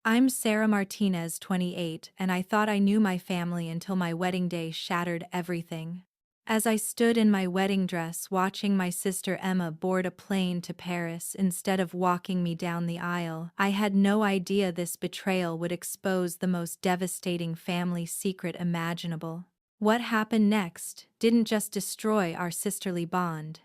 I'm Sarah Martinez, 28, and I thought I knew my family until my wedding day shattered everything. As I stood in my wedding dress watching my sister Emma board a plane to Paris instead of walking me down the aisle, I had no idea this betrayal would expose the most devastating family secret imaginable. What happened next didn't just destroy our sisterly bond.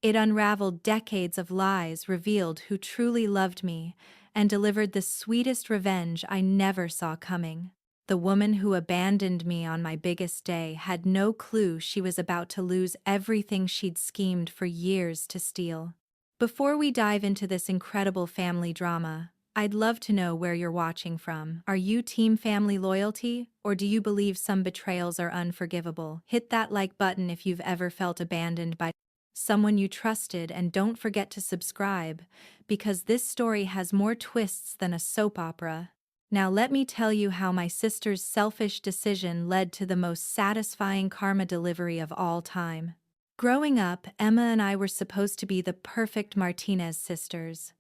It unraveled decades of lies, revealed who truly loved me, and delivered the sweetest revenge I never saw coming. The woman who abandoned me on my biggest day had no clue she was about to lose everything she'd schemed for years to steal. Before we dive into this incredible family drama, I'd love to know where you're watching from. Are you team family loyalty, or do you believe some betrayals are unforgivable? Hit that like button if you've ever felt abandoned by someone you trusted, and don't forget to subscribe, because this story has more twists than a soap opera. Now let me tell you how my sister's selfish decision led to the most satisfying karma delivery of all time. Growing up, Emma and I were supposed to be the perfect Martinez sisters.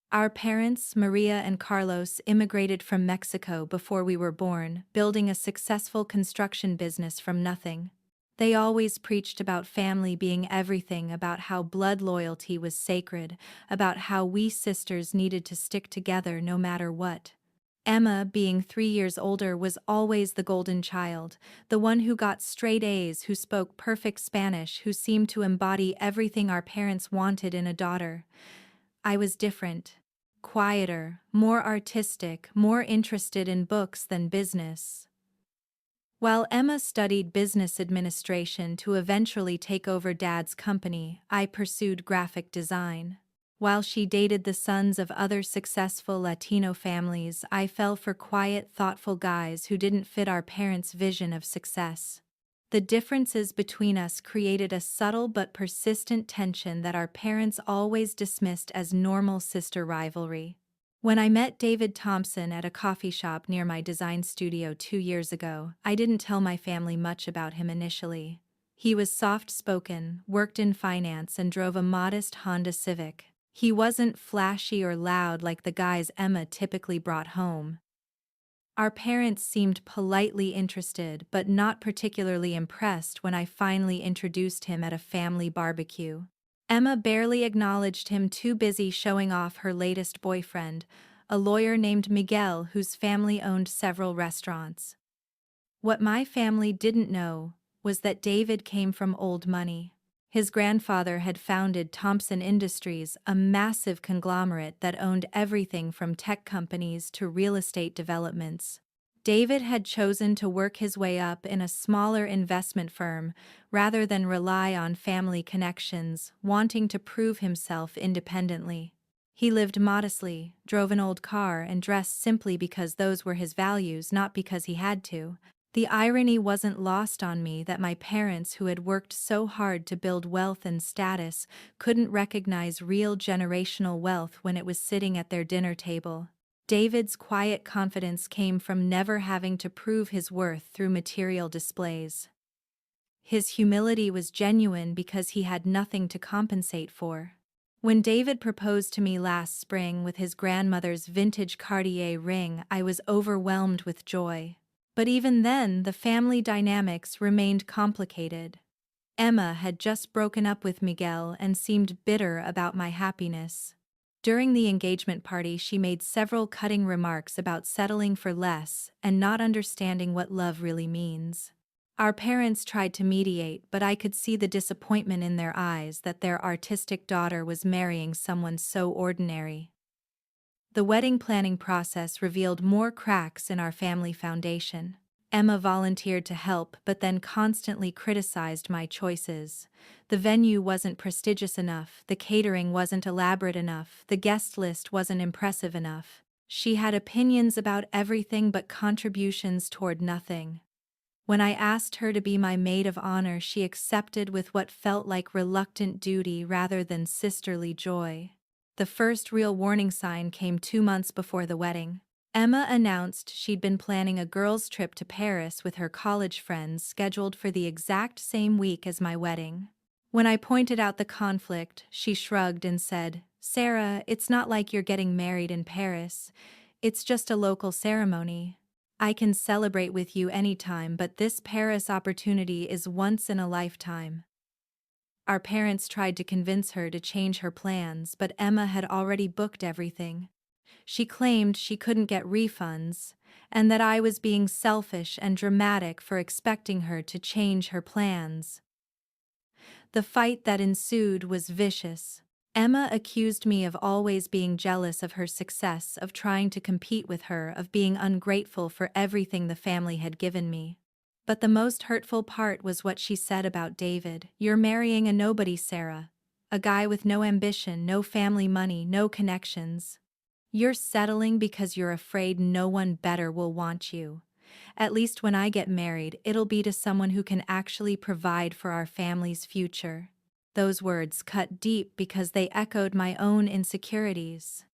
Our parents, Maria and Carlos, immigrated from Mexico before we were born, building a successful construction business from nothing. They always preached about family being everything, about how blood loyalty was sacred, about how we sisters needed to stick together no matter what. Emma, being 3 years older, was always the golden child, the one who got straight A's, who spoke perfect Spanish, who seemed to embody everything our parents wanted in a daughter. I was different. Quieter, more artistic, more interested in books than business. While Emma studied business administration to eventually take over Dad's company, I pursued graphic design. While she dated the sons of other successful Latino families, I fell for quiet, thoughtful guys who didn't fit our parents' vision of success. The differences between us created a subtle but persistent tension that our parents always dismissed as normal sister rivalry. When I met David Thompson at a coffee shop near my design studio 2 years ago, I didn't tell my family much about him initially. He was soft-spoken, worked in finance, and drove a modest Honda Civic. He wasn't flashy or loud like the guys Emma typically brought home. Our parents seemed politely interested but not particularly impressed when I finally introduced him at a family barbecue. Emma barely acknowledged him, too busy showing off her latest boyfriend, a lawyer named Miguel whose family owned several restaurants. What my family didn't know was that David came from old money. His grandfather had founded Thompson Industries, a massive conglomerate that owned everything from tech companies to real estate developments. David had chosen to work his way up in a smaller investment firm rather than rely on family connections, wanting to prove himself independently. He lived modestly, drove an old car, and dressed simply because those were his values, not because he had to. The irony wasn't lost on me that my parents, who had worked so hard to build wealth and status, couldn't recognize real generational wealth when it was sitting at their dinner table. David's quiet confidence came from never having to prove his worth through material displays. His humility was genuine because he had nothing to compensate for. When David proposed to me last spring with his grandmother's vintage Cartier ring, I was overwhelmed with joy. But even then, the family dynamics remained complicated. Emma had just broken up with Miguel and seemed bitter about my happiness. During the engagement party, she made several cutting remarks about settling for less and not understanding what love really means. Our parents tried to mediate, but I could see the disappointment in their eyes that their artistic daughter was marrying someone so ordinary. The wedding planning process revealed more cracks in our family foundation. Emma volunteered to help but then constantly criticized my choices. The venue wasn't prestigious enough, the catering wasn't elaborate enough, the guest list wasn't impressive enough. She had opinions about everything but contributions toward nothing. When I asked her to be my maid of honor, she accepted with what felt like reluctant duty rather than sisterly joy. The first real warning sign came 2 months before the wedding. Emma announced she'd been planning a girls' trip to Paris with her college friends, scheduled for the exact same week as my wedding. When I pointed out the conflict, she shrugged and said, "Sarah, it's not like you're getting married in Paris. It's just a local ceremony. I can celebrate with you anytime, but this Paris opportunity is once in a lifetime. Our parents tried to convince her to change her plans, but Emma had already booked everything. She claimed she couldn't get refunds, and that I was being selfish and dramatic for expecting her to change her plans. The fight that ensued was vicious. Emma accused me of always being jealous of her success, of trying to compete with her, of being ungrateful for everything the family had given me. But the most hurtful part was what she said about David. "You're marrying a nobody, Sarah. A guy with no ambition, no family money, no connections. You're settling because you're afraid no one better will want you. At least when I get married, it'll be to someone who can actually provide for our family's future." Those words cut deep because they echoed my own insecurities.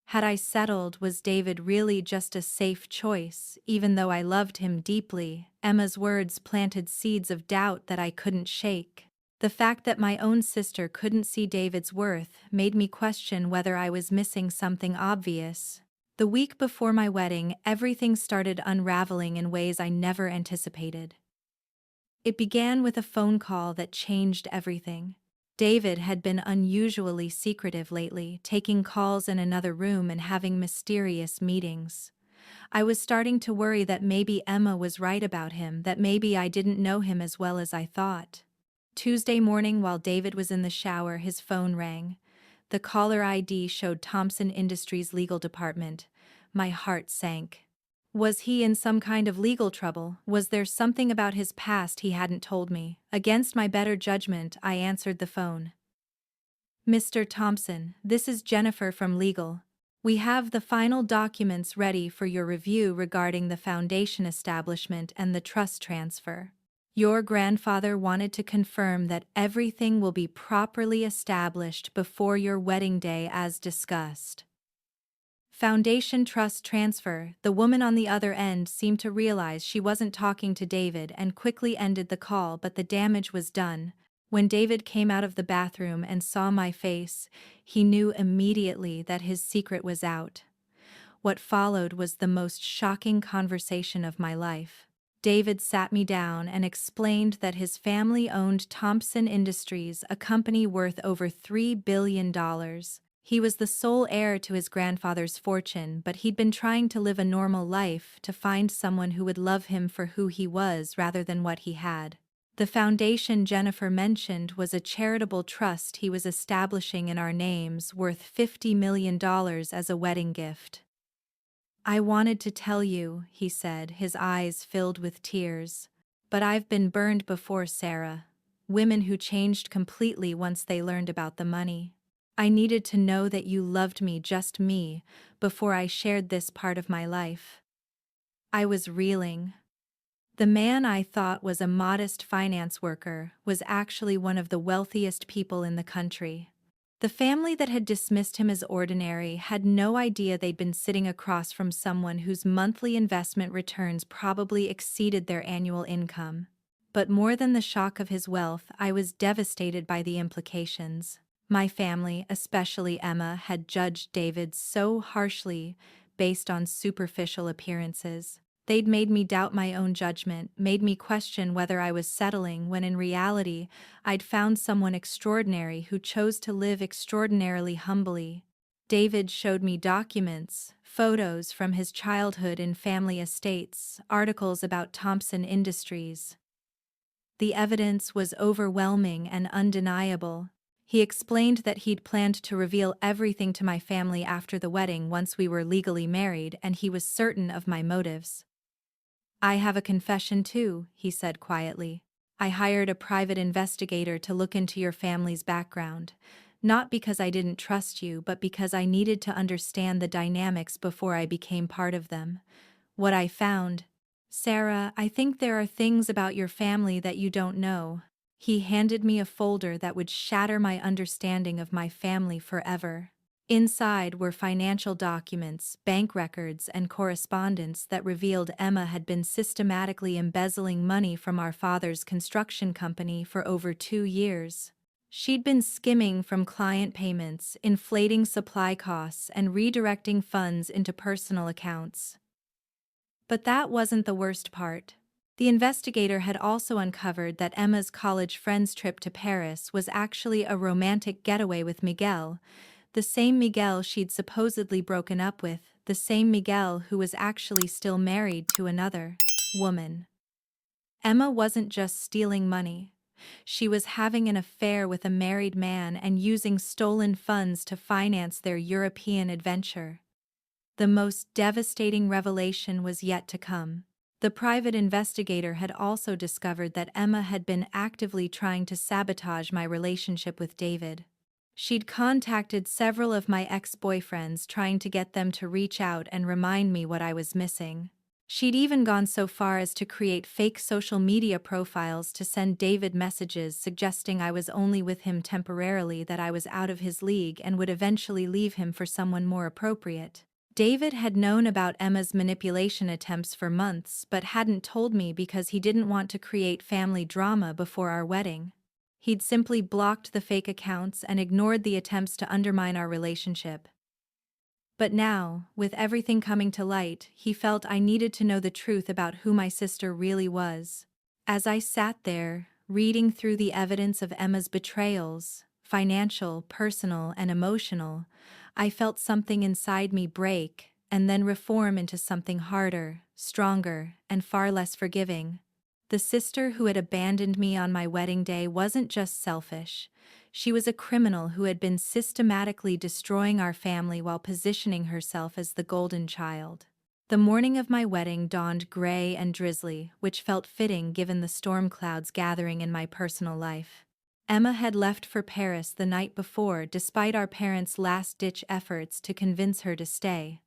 Had I settled, was David really just a safe choice, even though I loved him deeply? Emma's words planted seeds of doubt that I couldn't shake. The fact that my own sister couldn't see David's worth made me question whether I was missing something obvious. The week before my wedding, everything started unraveling in ways I never anticipated. It began with a phone call that changed everything. David had been unusually secretive lately, taking calls in another room and having mysterious meetings. I was starting to worry that maybe Emma was right about him, that maybe I didn't know him as well as I thought. Tuesday morning, while David was in the shower, his phone rang. The caller ID showed Thompson Industries legal department. My heart sank. Was he in some kind of legal trouble? Was there something about his past he hadn't told me? Against my better judgment, I answered the phone. "Mr. Thompson, this is Jennifer from legal. We have the final documents ready for your review regarding the foundation establishment and the trust transfer. Your grandfather wanted to confirm that everything will be properly established before your wedding day as discussed." Foundation trust transfer. The woman on the other end seemed to realize she wasn't talking to David and quickly ended the call, but the damage was done. When David came out of the bathroom and saw my face, he knew immediately that his secret was out. What followed was the most shocking conversation of my life. David sat me down and explained that his family owned Thompson Industries, a company worth over $3 billion. He was the sole heir to his grandfather's fortune, but he'd been trying to live a normal life, to find someone who would love him for who he was rather than what he had. The foundation Jennifer mentioned was a charitable trust he was establishing in our names, worth $50 million as a wedding gift. "I wanted to tell you," he said, his eyes filled with tears, "but I've been burned before, Sarah. Women who changed completely once they learned about the money. I needed to know that you loved me, just me, before I shared this part of my life." I was reeling. The man I thought was a modest finance worker was actually one of the wealthiest people in the country. The family that had dismissed him as ordinary had no idea they'd been sitting across from someone whose monthly investment returns probably exceeded their annual income. But more than the shock of his wealth, I was devastated by the implications. My family, especially Emma, had judged David so harshly based on superficial appearances. They'd made me doubt my own judgment, made me question whether I was settling when in reality I'd found someone extraordinary who chose to live extraordinarily humbly. David showed me documents, photos from his childhood in family estates, articles about Thompson Industries. The evidence was overwhelming and undeniable. He explained that he'd planned to reveal everything to my family after the wedding once we were legally married, and he was certain of my motives. "I have a confession too," he said quietly. "I hired a private investigator to look into your family's background, not because I didn't trust you, but because I needed to understand the dynamics before I became part of them. What I found, Sarah, I think there are things about your family that you don't know." He handed me a folder that would shatter my understanding of my family forever. Inside were financial documents, bank records, and correspondence that revealed Emma had been systematically embezzling money from our father's construction company for over 2 years. She'd been skimming from client payments, inflating supply costs, and redirecting funds into personal accounts. But that wasn't the worst part. The investigator had also uncovered that Emma's college friend's trip to Paris was actually a romantic getaway with Miguel, the same Miguel she'd supposedly broken up with, the same Miguel who was actually still married to another woman. Emma wasn't just stealing money. She was having an affair with a married man and using stolen funds to finance their European adventure. The most devastating revelation was yet to come. The private investigator had also discovered that Emma had been actively trying to sabotage my relationship with David. She'd contacted several of my ex-boyfriends trying to get them to reach out and remind me what I was missing. She'd even gone so far as to create fake social media profiles to send David messages suggesting I was only with him temporarily, that I was out of his league and would eventually leave him for someone more appropriate. David had known about Emma's manipulation attempts for months but hadn't told me because he didn't want to create family drama before our wedding. He'd simply blocked the fake accounts and ignored the attempts to undermine our relationship. But now, with everything coming to light, he felt I needed to know the truth about who my sister really was. As I sat there, reading through the evidence of Emma's betrayals, financial, personal, and emotional, I felt something inside me break and then reform into something harder, stronger, and far less forgiving. The sister who had abandoned me on my wedding day wasn't just selfish. She was a criminal who had been systematically destroying our family while positioning herself as the golden child. The morning of my wedding dawned gray and drizzly, which felt fitting given the storm clouds gathering in my personal life. Emma had left for Paris the night before despite our parents' last-ditch efforts to convince her to stay.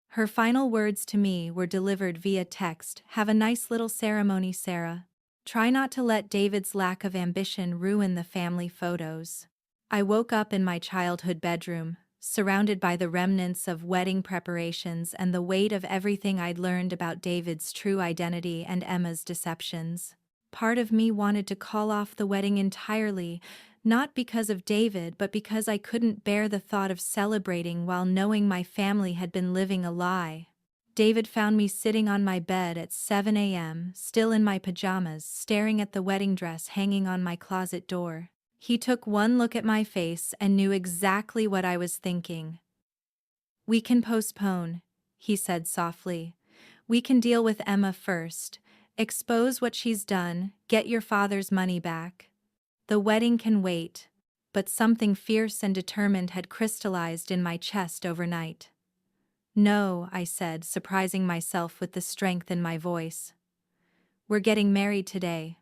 Her final words to me were delivered via text: "Have a nice little ceremony, Sarah. Try not to let David's lack of ambition ruin the family photos." I woke up in my childhood bedroom, surrounded by the remnants of wedding preparations and the weight of everything I'd learned about David's true identity and Emma's deceptions. Part of me wanted to call off the wedding entirely, not because of David but because I couldn't bear the thought of celebrating while knowing my family had been living a lie. David found me sitting on my bed at 7 a.m., still in my pajamas, staring at the wedding dress hanging on my closet door. He took one look at my face and knew exactly what I was thinking. "We can postpone," he said softly. "We can deal with Emma first. Expose what she's done, get your father's money back. The wedding can wait." But something fierce and determined had crystallized in my chest overnight. "No," I said, surprising myself with the strength in my voice. "We're getting married today.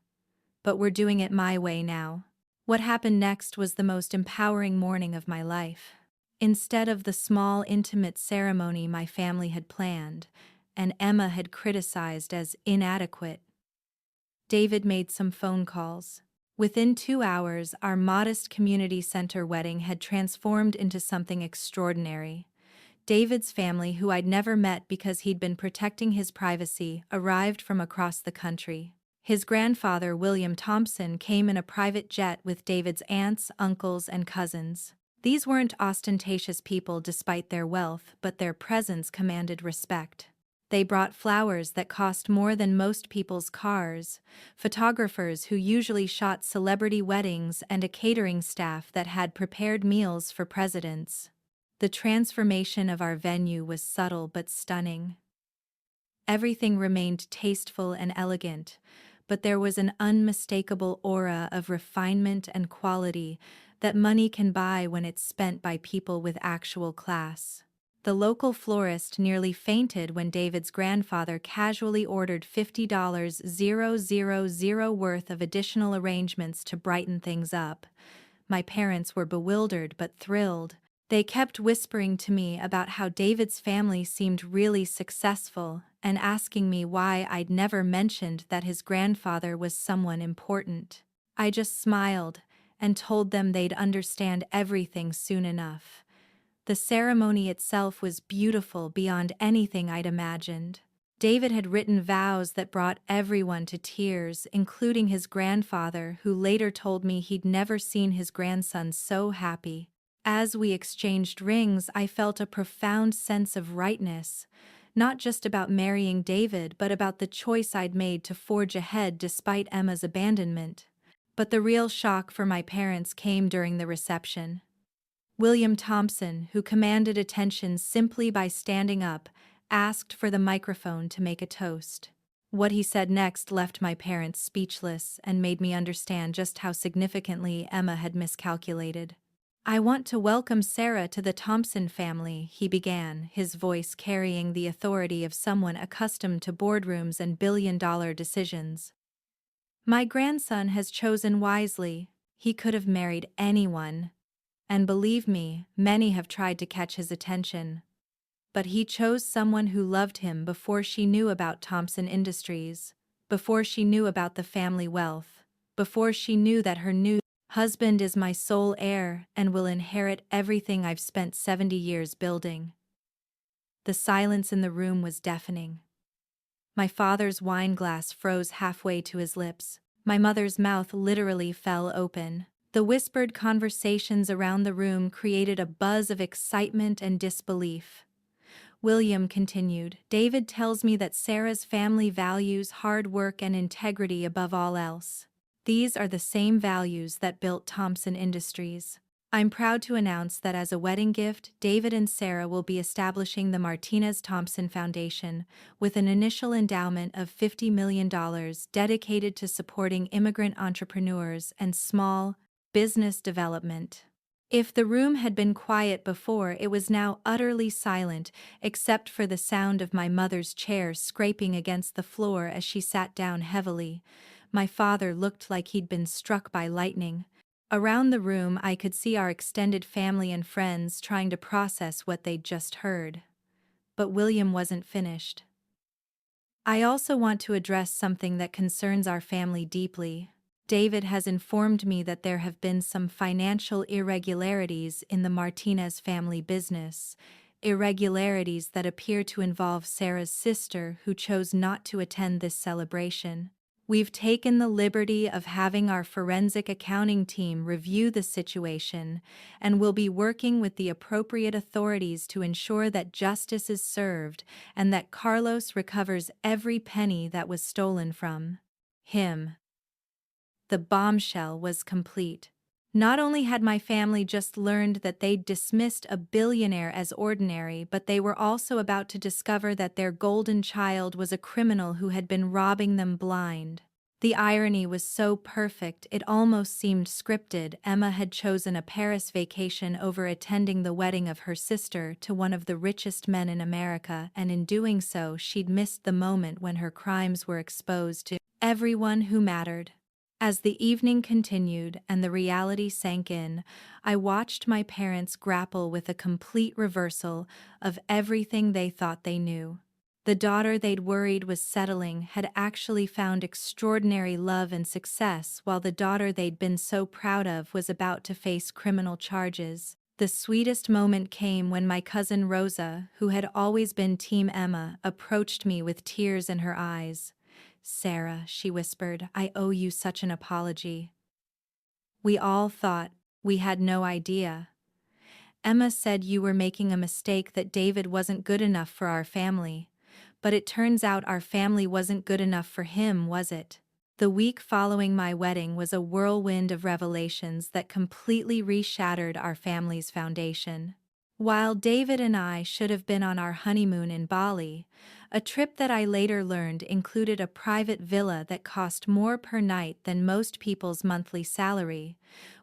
But we're doing it my way now." What happened next was the most empowering morning of my life. Instead of the small, intimate ceremony my family had planned, and Emma had criticized as inadequate, David made some phone calls. Within 2 hours, our modest community center wedding had transformed into something extraordinary. David's family, who I'd never met because he'd been protecting his privacy, arrived from across the country. His grandfather, William Thompson, came in a private jet with David's aunts, uncles, and cousins. These weren't ostentatious people despite their wealth, but their presence commanded respect. They brought flowers that cost more than most people's cars, photographers who usually shot celebrity weddings, and a catering staff that had prepared meals for presidents. The transformation of our venue was subtle but stunning. Everything remained tasteful and elegant, but there was an unmistakable aura of refinement and quality that money can buy when it's spent by people with actual class. The local florist nearly fainted when David's grandfather casually ordered $50,000 worth of additional arrangements to brighten things up. My parents were bewildered but thrilled. They kept whispering to me about how David's family seemed really successful and asking me why I'd never mentioned that his grandfather was someone important. I just smiled and told them they'd understand everything soon enough. The ceremony itself was beautiful beyond anything I'd imagined. David had written vows that brought everyone to tears, including his grandfather, who later told me he'd never seen his grandson so happy. As we exchanged rings, I felt a profound sense of rightness, not just about marrying David, but about the choice I'd made to forge ahead despite Emma's abandonment. But the real shock for my parents came during the reception. William Thompson, who commanded attention simply by standing up, asked for the microphone to make a toast. What he said next left my parents speechless and made me understand just how significantly Emma had miscalculated. "I want to welcome Sarah to the Thompson family," he began, his voice carrying the authority of someone accustomed to boardrooms and billion-dollar decisions. "My grandson has chosen wisely. He could have married anyone. And believe me, many have tried to catch his attention. But he chose someone who loved him before she knew about Thompson Industries, before she knew about the family wealth, before she knew that her new husband is my sole heir and will inherit everything I've spent 70 years building." The silence in the room was deafening. My father's wine glass froze halfway to his lips. My mother's mouth literally fell open. The whispered conversations around the room created a buzz of excitement and disbelief. William continued, "David tells me that Sarah's family values hard work and integrity above all else. These are the same values that built Thompson Industries. I'm proud to announce that as a wedding gift, David and Sarah will be establishing the Martinez-Thompson Foundation with an initial endowment of $50 million dedicated to supporting immigrant entrepreneurs and small business development." If the room had been quiet before, it was now utterly silent, except for the sound of my mother's chair scraping against the floor as she sat down heavily. My father looked like he'd been struck by lightning. Around the room, I could see our extended family and friends trying to process what they'd just heard. But William wasn't finished. "I also want to address something that concerns our family deeply. David has informed me that there have been some financial irregularities in the Martinez family business, irregularities that appear to involve Sarah's sister, who chose not to attend this celebration. We've taken the liberty of having our forensic accounting team review the situation, and will be working with the appropriate authorities to ensure that justice is served and that Carlos recovers every penny that was stolen from him." The bombshell was complete. Not only had my family just learned that they'd dismissed a billionaire as ordinary, but they were also about to discover that their golden child was a criminal who had been robbing them blind. The irony was so perfect it almost seemed scripted. Emma had chosen a Paris vacation over attending the wedding of her sister to one of the richest men in America, and in doing so she'd missed the moment when her crimes were exposed to everyone who mattered. As the evening continued and the reality sank in, I watched my parents grapple with a complete reversal of everything they thought they knew. The daughter they'd worried was settling had actually found extraordinary love and success, while the daughter they'd been so proud of was about to face criminal charges. The sweetest moment came when my cousin Rosa, who had always been Team Emma, approached me with tears in her eyes. "Sarah," she whispered, "I owe you such an apology. We all thought, we had no idea. Emma said you were making a mistake, that David wasn't good enough for our family. But it turns out our family wasn't good enough for him, was it?" The week following my wedding was a whirlwind of revelations that completely reshattered our family's foundation. While David and I should have been on our honeymoon in Bali, a trip that I later learned included a private villa that cost more per night than most people's monthly salary,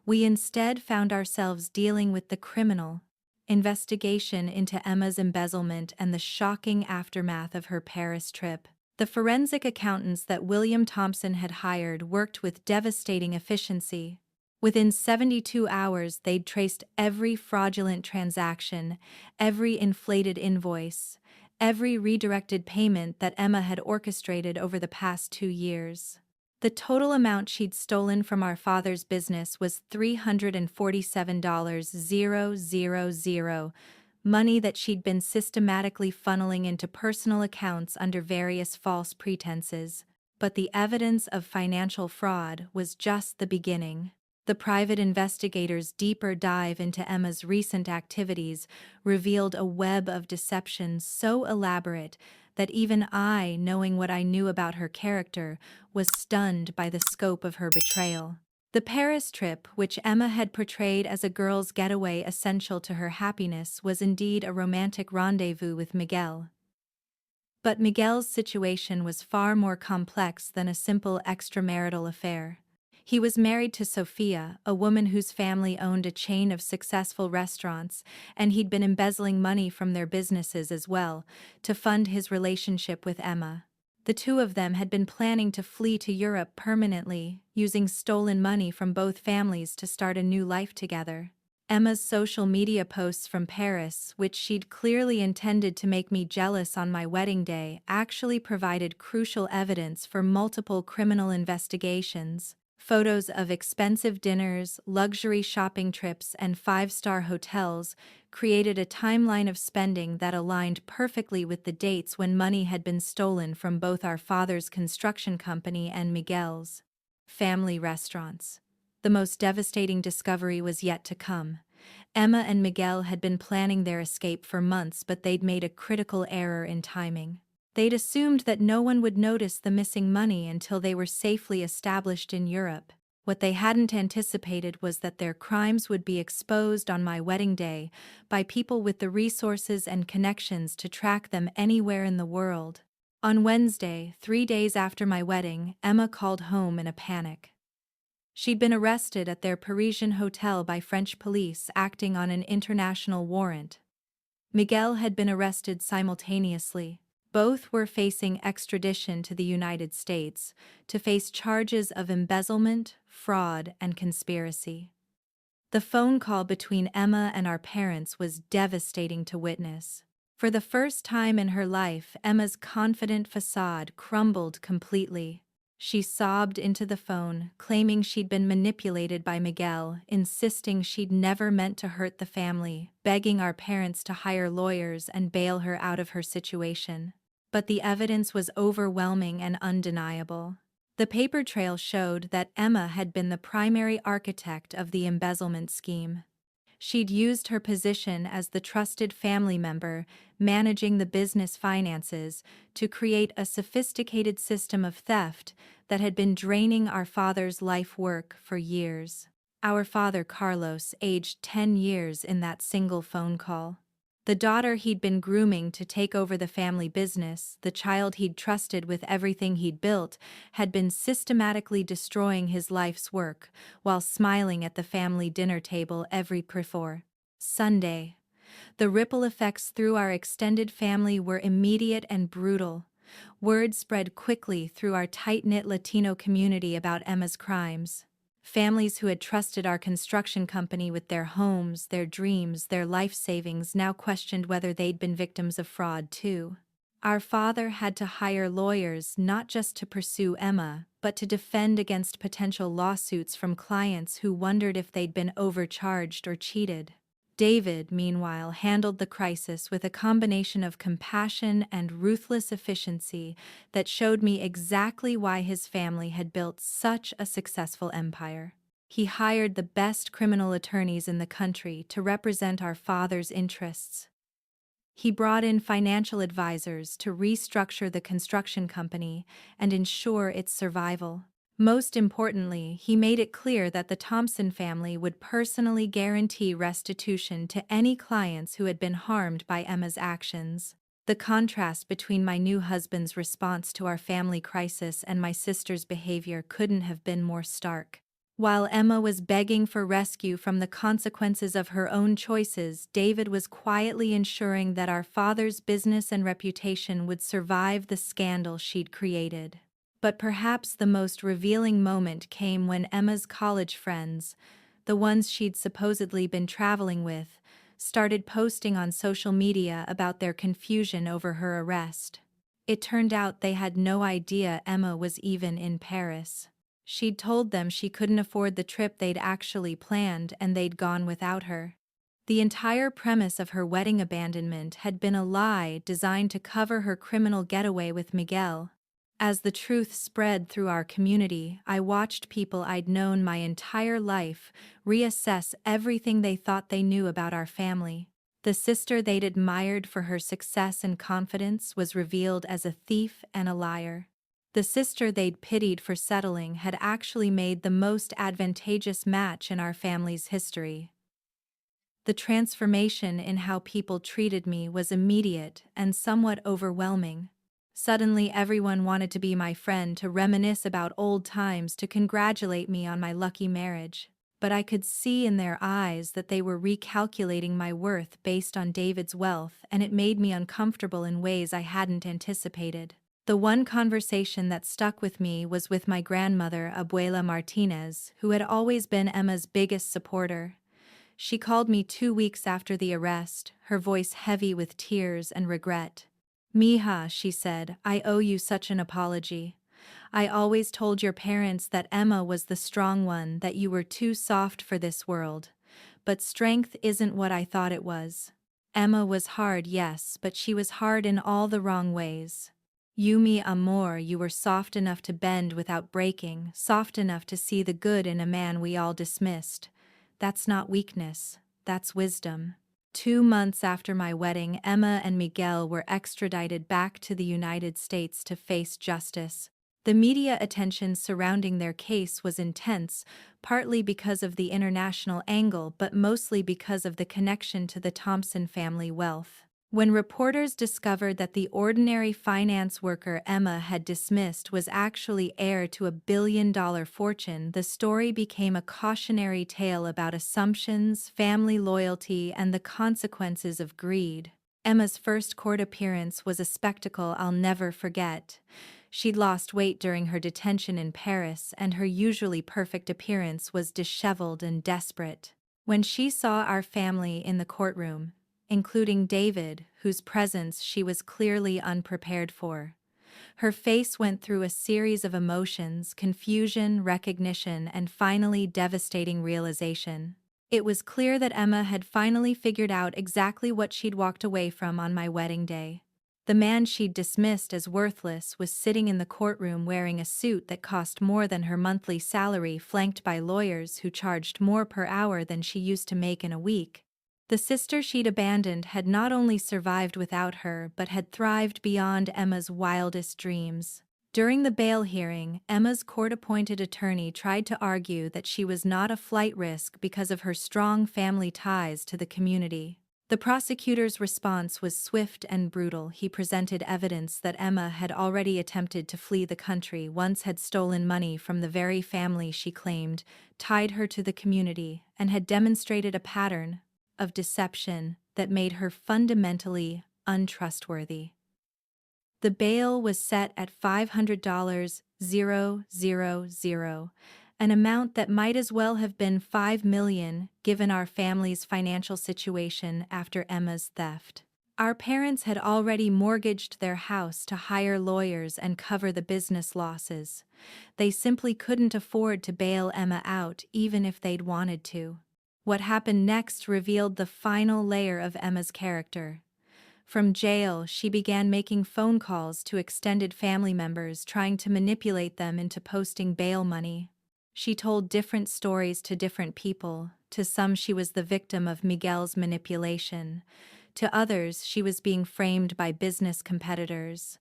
we instead found ourselves dealing with the criminal investigation into Emma's embezzlement and the shocking aftermath of her Paris trip. The forensic accountants that William Thompson had hired worked with devastating efficiency. Within 72 hours, they'd traced every fraudulent transaction, every inflated invoice, every redirected payment that Emma had orchestrated over the past 2 years. The total amount she'd stolen from our father's business was $347,000, money that she'd been systematically funneling into personal accounts under various false pretenses. But the evidence of financial fraud was just the beginning. The private investigators' deeper dive into Emma's recent activities revealed a web of deception so elaborate that even I, knowing what I knew about her character, was stunned by the scope of her betrayal. The Paris trip, which Emma had portrayed as a girl's getaway essential to her happiness, was indeed a romantic rendezvous with Miguel. But Miguel's situation was far more complex than a simple extramarital affair. He was married to Sophia, a woman whose family owned a chain of successful restaurants, and he'd been embezzling money from their businesses as well, to fund his relationship with Emma. The two of them had been planning to flee to Europe permanently, using stolen money from both families to start a new life together. Emma's social media posts from Paris, which she'd clearly intended to make me jealous on my wedding day, actually provided crucial evidence for multiple criminal investigations. Photos of expensive dinners, luxury shopping trips, and five-star hotels created a timeline of spending that aligned perfectly with the dates when money had been stolen from both our father's construction company and Miguel's family restaurants. The most devastating discovery was yet to come. Emma and Miguel had been planning their escape for months, but they'd made a critical error in timing. They'd assumed that no one would notice the missing money until they were safely established in Europe. What they hadn't anticipated was that their crimes would be exposed on my wedding day by people with the resources and connections to track them anywhere in the world. On Wednesday, 3 days after my wedding, Emma called home in a panic. She'd been arrested at their Parisian hotel by French police acting on an international warrant. Miguel had been arrested simultaneously. Both were facing extradition to the United States to face charges of embezzlement, fraud, and conspiracy. The phone call between Emma and our parents was devastating to witness. For the first time in her life, Emma's confident facade crumbled completely. She sobbed into the phone, claiming she'd been manipulated by Miguel, insisting she'd never meant to hurt the family, begging our parents to hire lawyers and bail her out of her situation. But the evidence was overwhelming and undeniable. The paper trail showed that Emma had been the primary architect of the embezzlement scheme. She'd used her position as the trusted family member, managing the business finances, to create a sophisticated system of theft that had been draining our father's life work for years. Our father, Carlos, aged 10 years in that single phone call. The daughter he'd been grooming to take over the family business, the child he'd trusted with everything he'd built, had been systematically destroying his life's work, while smiling at the family dinner table every before Sunday. The ripple effects through our extended family were immediate and brutal. Word spread quickly through our tight-knit Latino community about Emma's crimes. Families who had trusted our construction company with their homes, their dreams, their life savings now questioned whether they'd been victims of fraud too. Our father had to hire lawyers not just to pursue Emma, but to defend against potential lawsuits from clients who wondered if they'd been overcharged or cheated. David, meanwhile, handled the crisis with a combination of compassion and ruthless efficiency that showed me exactly why his family had built such a successful empire. He hired the best criminal attorneys in the country to represent our father's interests. He brought in financial advisors to restructure the construction company and ensure its survival. Most importantly, he made it clear that the Thompson family would personally guarantee restitution to any clients who had been harmed by Emma's actions. The contrast between my new husband's response to our family crisis and my sister's behavior couldn't have been more stark. While Emma was begging for rescue from the consequences of her own choices, David was quietly ensuring that our father's business and reputation would survive the scandal she'd created. But perhaps the most revealing moment came when Emma's college friends, the ones she'd supposedly been traveling with, started posting on social media about their confusion over her arrest. It turned out they had no idea Emma was even in Paris. She'd told them she couldn't afford the trip they'd actually planned and they'd gone without her. The entire premise of her wedding abandonment had been a lie designed to cover her criminal getaway with Miguel. As the truth spread through our community, I watched people I'd known my entire life reassess everything they thought they knew about our family. The sister they'd admired for her success and confidence was revealed as a thief and a liar. The sister they'd pitied for settling had actually made the most advantageous match in our family's history. The transformation in how people treated me was immediate and somewhat overwhelming. Suddenly, everyone wanted to be my friend, to reminisce about old times, to congratulate me on my lucky marriage. But I could see in their eyes that they were recalculating my worth based on David's wealth, and it made me uncomfortable in ways I hadn't anticipated. The one conversation that stuck with me was with my grandmother, Abuela Martinez, who had always been Emma's biggest supporter. She called me 2 weeks after the arrest, her voice heavy with tears and regret. "Mija," she said, "I owe you such an apology. I always told your parents that Emma was the strong one, that you were too soft for this world. But strength isn't what I thought it was. Emma was hard, yes, but she was hard in all the wrong ways. You, mi amor, you were soft enough to bend without breaking, soft enough to see the good in a man we all dismissed. That's not weakness, that's wisdom." 2 months after my wedding, Emma and Miguel were extradited back to the United States to face justice. The media attention surrounding their case was intense, partly because of the international angle but mostly because of the connection to the Thompson family wealth. When reporters discovered that the ordinary finance worker Emma had dismissed was actually heir to a billion-dollar fortune, the story became a cautionary tale about assumptions, family loyalty, and the consequences of greed. Emma's first court appearance was a spectacle I'll never forget. She'd lost weight during her detention in Paris, and her usually perfect appearance was disheveled and desperate. When she saw our family in the courtroom, including David, whose presence she was clearly unprepared for, her face went through a series of emotions: confusion, recognition, and finally devastating realization. It was clear that Emma had finally figured out exactly what she'd walked away from on my wedding day. The man she'd dismissed as worthless was sitting in the courtroom wearing a suit that cost more than her monthly salary, flanked by lawyers who charged more per hour than she used to make in a week. The sister she'd abandoned had not only survived without her but had thrived beyond Emma's wildest dreams. During the bail hearing, Emma's court-appointed attorney tried to argue that she was not a flight risk because of her strong family ties to the community. The prosecutor's response was swift and brutal. He presented evidence that Emma had already attempted to flee the country, once had stolen money from the very family she claimed tied her to the community, and had demonstrated a pattern of deception that made her fundamentally untrustworthy. The bail was set at $500,000, an amount that might as well have been $5 million given our family's financial situation after Emma's theft. Our parents had already mortgaged their house to hire lawyers and cover the business losses. They simply couldn't afford to bail Emma out even if they'd wanted to. What happened next revealed the final layer of Emma's character. From jail, she began making phone calls to extended family members, trying to manipulate them into posting bail money. She told different stories to different people. To some, she was the victim of Miguel's manipulation. To others, she was being framed by business competitors.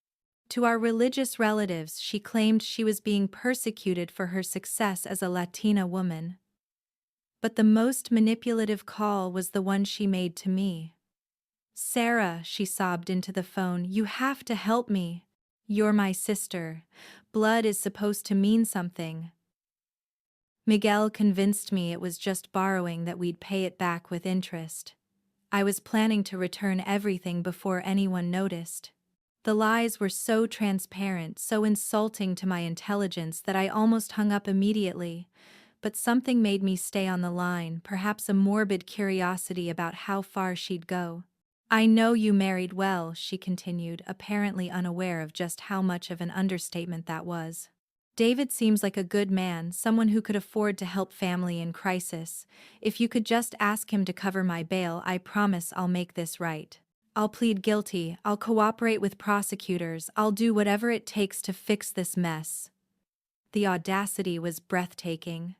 To our religious relatives, she claimed she was being persecuted for her success as a Latina woman. But the most manipulative call was the one she made to me. "Sarah," she sobbed into the phone, "you have to help me. You're my sister. Blood is supposed to mean something." Miguel convinced me it was just borrowing, that we'd pay it back with interest. I was planning to return everything before anyone noticed. The lies were so transparent, so insulting to my intelligence, that I almost hung up immediately. But something made me stay on the line, perhaps a morbid curiosity about how far she'd go. "I know you married well," she continued, apparently unaware of just how much of an understatement that was. David seems like a good man, someone who could afford to help family in crisis. If you could just ask him to cover my bail, I promise I'll make this right. I'll plead guilty, I'll cooperate with prosecutors, I'll do whatever it takes to fix this mess. The audacity was breathtaking.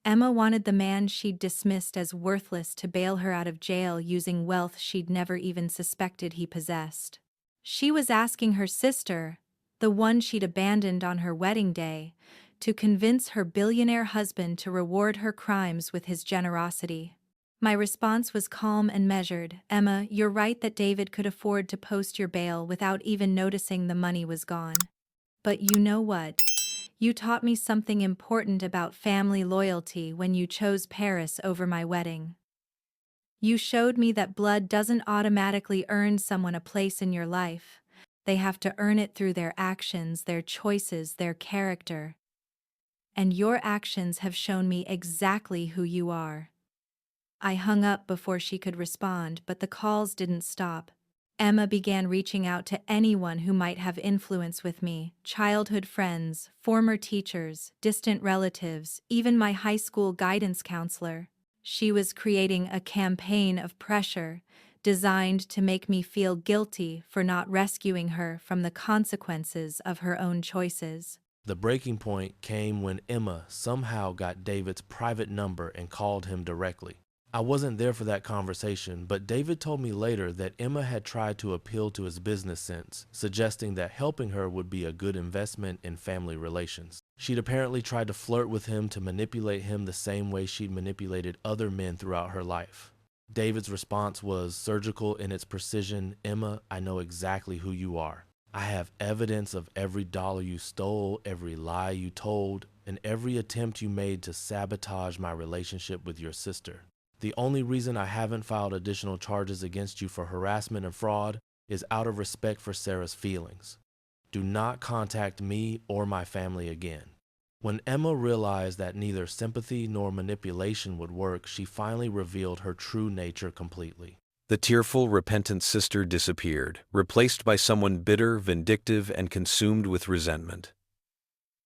Emma wanted the man she'd dismissed as worthless to bail her out of jail using wealth she'd never even suspected he possessed. She was asking her sister, the one she'd abandoned on her wedding day, to convince her billionaire husband to reward her crimes with his generosity. My response was calm and measured. Emma, you're right that David could afford to post your bail without even noticing the money was gone. But you know what? You taught me something important about family loyalty when you chose Paris over my wedding. You showed me that blood doesn't automatically earn someone a place in your life. They have to earn it through their actions, their choices, their character. And your actions have shown me exactly who you are. I hung up before she could respond, but the calls didn't stop. Emma began reaching out to anyone who might have influence with me: childhood friends, former teachers, distant relatives, even my high school guidance counselor. She was creating a campaign of pressure designed to make me feel guilty for not rescuing her from the consequences of her own choices. The breaking point came when Emma somehow got David's private number and called him directly. I wasn't there for that conversation, but David told me later that Emma had tried to appeal to his business sense, suggesting that helping her would be a good investment in family relations. She'd apparently tried to flirt with him to manipulate him the same way she'd manipulated other men throughout her life. David's response was surgical in its precision. Emma, I know exactly who you are. I have evidence of every dollar you stole, every lie you told, and every attempt you made to sabotage my relationship with your sister. The only reason I haven't filed additional charges against you for harassment and fraud is out of respect for Sarah's feelings. Do not contact me or my family again. When Emma realized that neither sympathy nor manipulation would work, she finally revealed her true nature completely. The tearful, repentant sister disappeared, replaced by someone bitter, vindictive, and consumed with resentment.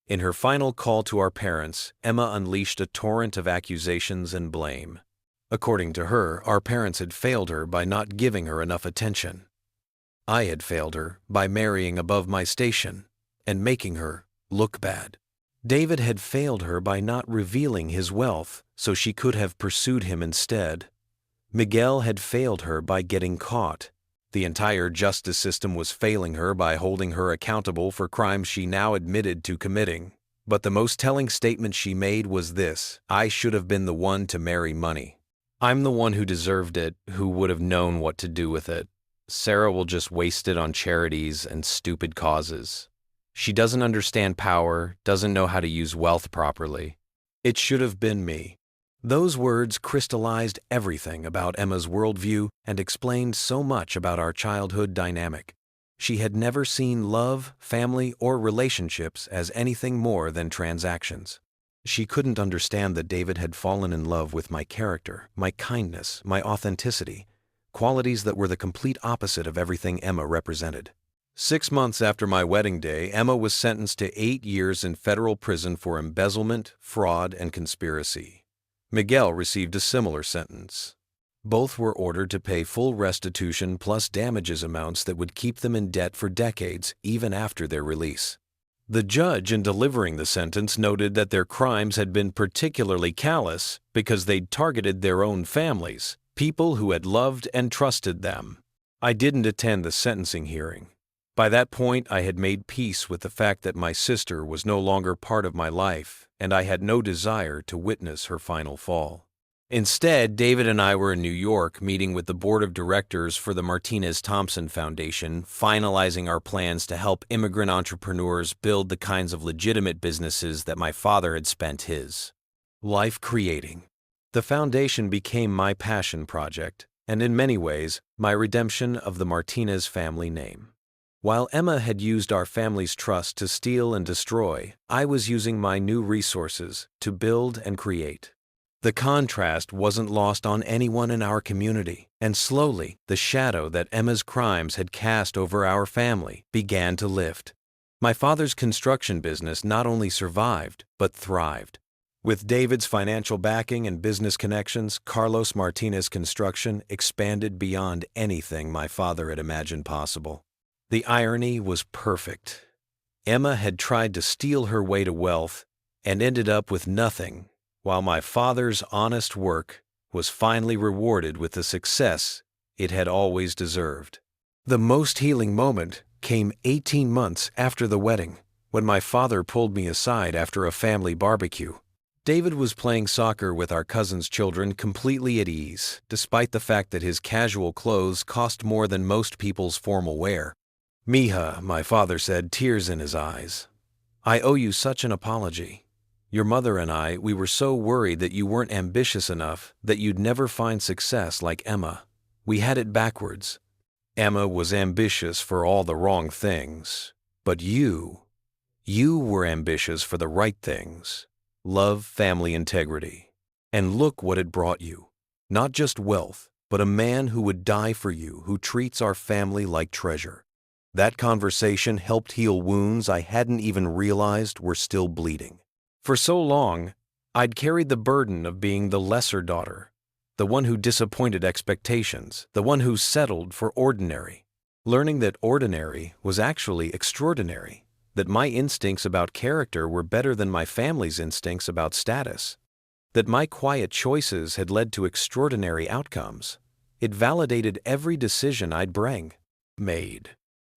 In her final call to our parents, Emma unleashed a torrent of accusations and blame. According to her, our parents had failed her by not giving her enough attention. I had failed her by marrying above my station and making her look bad. David had failed her by not revealing his wealth so she could have pursued him instead. Miguel had failed her by getting caught. The entire justice system was failing her by holding her accountable for crimes she now admitted to committing. But the most telling statement she made was this: I should have been the one to marry money. I'm the one who deserved it, who would have known what to do with it. Sarah will just waste it on charities and stupid causes. She doesn't understand power, doesn't know how to use wealth properly. It should have been me. Those words crystallized everything about Emma's worldview and explained so much about our childhood dynamic. She had never seen love, family, or relationships as anything more than transactions. She couldn't understand that David had fallen in love with my character, my kindness, my authenticity, qualities that were the complete opposite of everything Emma represented. 6 months after my wedding day, Emma was sentenced to 8 years in federal prison for embezzlement, fraud, and conspiracy. Miguel received a similar sentence. Both were ordered to pay full restitution plus damages amounts that would keep them in debt for decades, even after their release. The judge, in delivering the sentence, noted that their crimes had been particularly callous because they'd targeted their own families, people who had loved and trusted them. I didn't attend the sentencing hearing. By that point, I had made peace with the fact that my sister was no longer part of my life, and I had no desire to witness her final fall. Instead, David and I were in New York meeting with the board of directors for the Martinez-Thompson Foundation, finalizing our plans to help immigrant entrepreneurs build the kinds of legitimate businesses that my father had spent his life creating. The foundation became my passion project, and in many ways, my redemption of the Martinez family name. While Emma had used our family's trust to steal and destroy, I was using my new resources to build and create. The contrast wasn't lost on anyone in our community, and slowly, the shadow that Emma's crimes had cast over our family began to lift. My father's construction business not only survived, but thrived. With David's financial backing and business connections, Carlos Martinez Construction expanded beyond anything my father had imagined possible. The irony was perfect. Emma had tried to steal her way to wealth and ended up with nothing, while my father's honest work was finally rewarded with the success it had always deserved. The most healing moment came 18 months after the wedding, when my father pulled me aside after a family barbecue. David was playing soccer with our cousin's children completely at ease, despite the fact that his casual clothes cost more than most people's formal wear. "Mija," my father said, tears in his eyes, "I owe you such an apology. Your mother and we were so worried that you weren't ambitious enough, that you'd never find success like Emma. We had it backwards. Emma was ambitious for all the wrong things, but you were ambitious for the right things. Love, family, integrity. And look what it brought you. Not just wealth, but a man who would die for you, who treats our family like treasure." That conversation helped heal wounds I hadn't even realized were still bleeding. For so long, I'd carried the burden of being the lesser daughter, the one who disappointed expectations, the one who settled for ordinary. Learning that ordinary was actually extraordinary, that my instincts about character were better than my family's instincts about status, that my quiet choices had led to extraordinary outcomes. It validated every decision I'd made.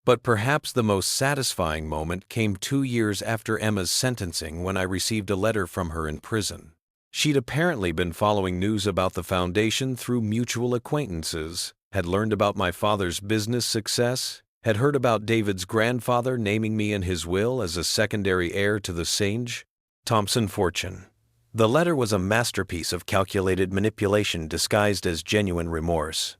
But perhaps the most satisfying moment came 2 years after Emma's sentencing, when I received a letter from her in prison. She'd apparently been following news about the foundation through mutual acquaintances, had learned about my father's business success, had heard about David's grandfather naming me in his will as a secondary heir to the Sage Thompson fortune. The letter was a masterpiece of calculated manipulation disguised as genuine remorse.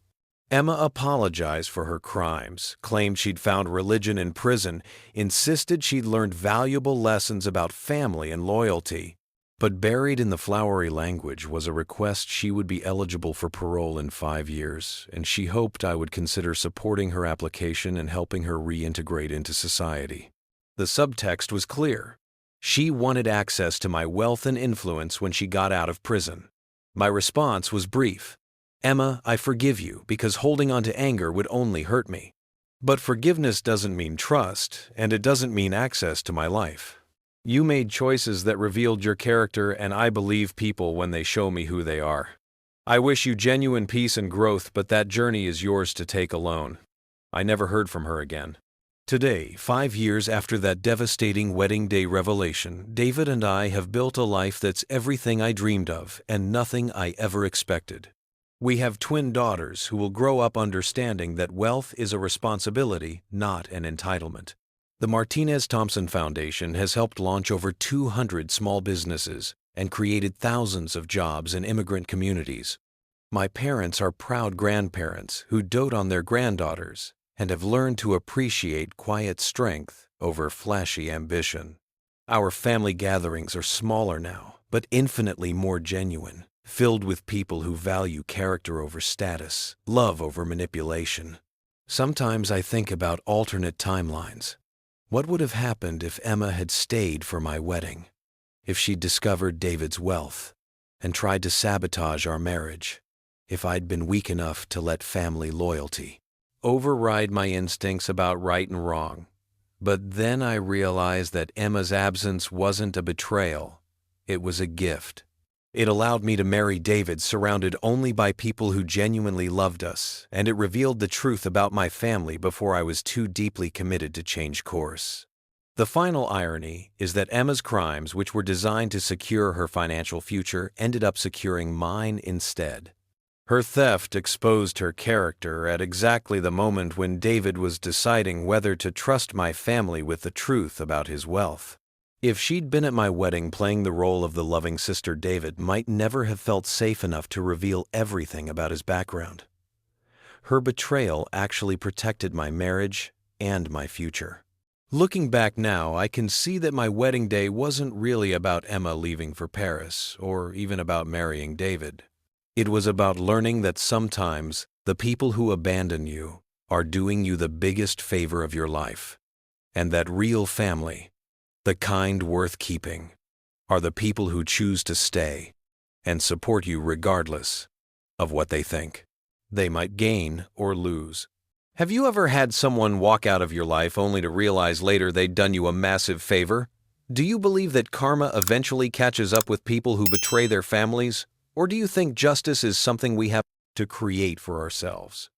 Emma apologized for her crimes, claimed she'd found religion in prison, insisted she'd learned valuable lessons about family and loyalty. But buried in the flowery language was a request she would be eligible for parole in 5 years, and she hoped I would consider supporting her application and helping her reintegrate into society. The subtext was clear. She wanted access to my wealth and influence when she got out of prison. My response was brief. "Emma, I forgive you, because holding on to anger would only hurt me. But forgiveness doesn't mean trust, and it doesn't mean access to my life. You made choices that revealed your character, and I believe people when they show me who they are. I wish you genuine peace and growth, but that journey is yours to take alone." I never heard from her again. Today, 5 years after that devastating wedding day revelation, David and I have built a life that's everything I dreamed of and nothing I ever expected. We have twin daughters who will grow up understanding that wealth is a responsibility, not an entitlement. The Martinez Thompson Foundation has helped launch over 200 small businesses and created thousands of jobs in immigrant communities. My parents are proud grandparents who dote on their granddaughters and have learned to appreciate quiet strength over flashy ambition. Our family gatherings are smaller now, but infinitely more genuine, filled with people who value character over status, love over manipulation. Sometimes I think about alternate timelines. What would have happened if Emma had stayed for my wedding? If she'd discovered David's wealth and tried to sabotage our marriage? If I'd been weak enough to let family loyalty override my instincts about right and wrong? But then I realized that Emma's absence wasn't a betrayal. It was a gift. It allowed me to marry David surrounded only by people who genuinely loved us, and it revealed the truth about my family before I was too deeply committed to change course. The final irony is that Emma's crimes, which were designed to secure her financial future, ended up securing mine instead. Her theft exposed her character at exactly the moment when David was deciding whether to trust my family with the truth about his wealth. If she'd been at my wedding playing the role of the loving sister, David might never have felt safe enough to reveal everything about his background. Her betrayal actually protected my marriage and my future. Looking back now, I can see that my wedding day wasn't really about Emma leaving for Paris, or even about marrying David. It was about learning that sometimes the people who abandon you are doing you the biggest favor of your life. And that real family, the kind worth keeping, are the people who choose to stay and support you regardless of what they think they might gain or lose. Have you ever had someone walk out of your life only to realize later they'd done you a massive favor? Do you believe that karma eventually catches up with people who betray their families? Or do you think justice is something we have to create for ourselves?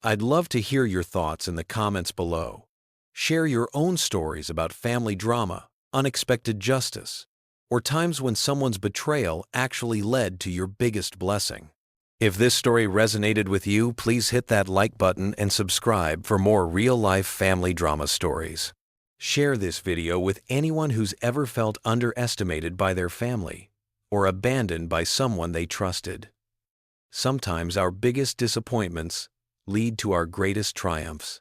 I'd love to hear your thoughts in the comments below. Share your own stories about family drama, unexpected justice, or times when someone's betrayal actually led to your biggest blessing. If this story resonated with you, please hit that like button and subscribe for more real-life family drama stories. Share this video with anyone who's ever felt underestimated by their family or abandoned by someone they trusted. Sometimes our biggest disappointments lead to our greatest triumphs.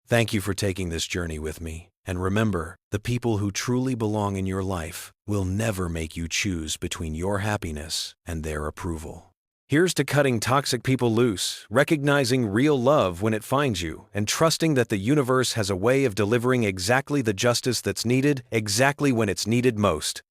Thank you for taking this journey with me. And remember, the people who truly belong in your life will never make you choose between your happiness and their approval. Here's to cutting toxic people loose, recognizing real love when it finds you, and trusting that the universe has a way of delivering exactly the justice that's needed, exactly when it's needed most.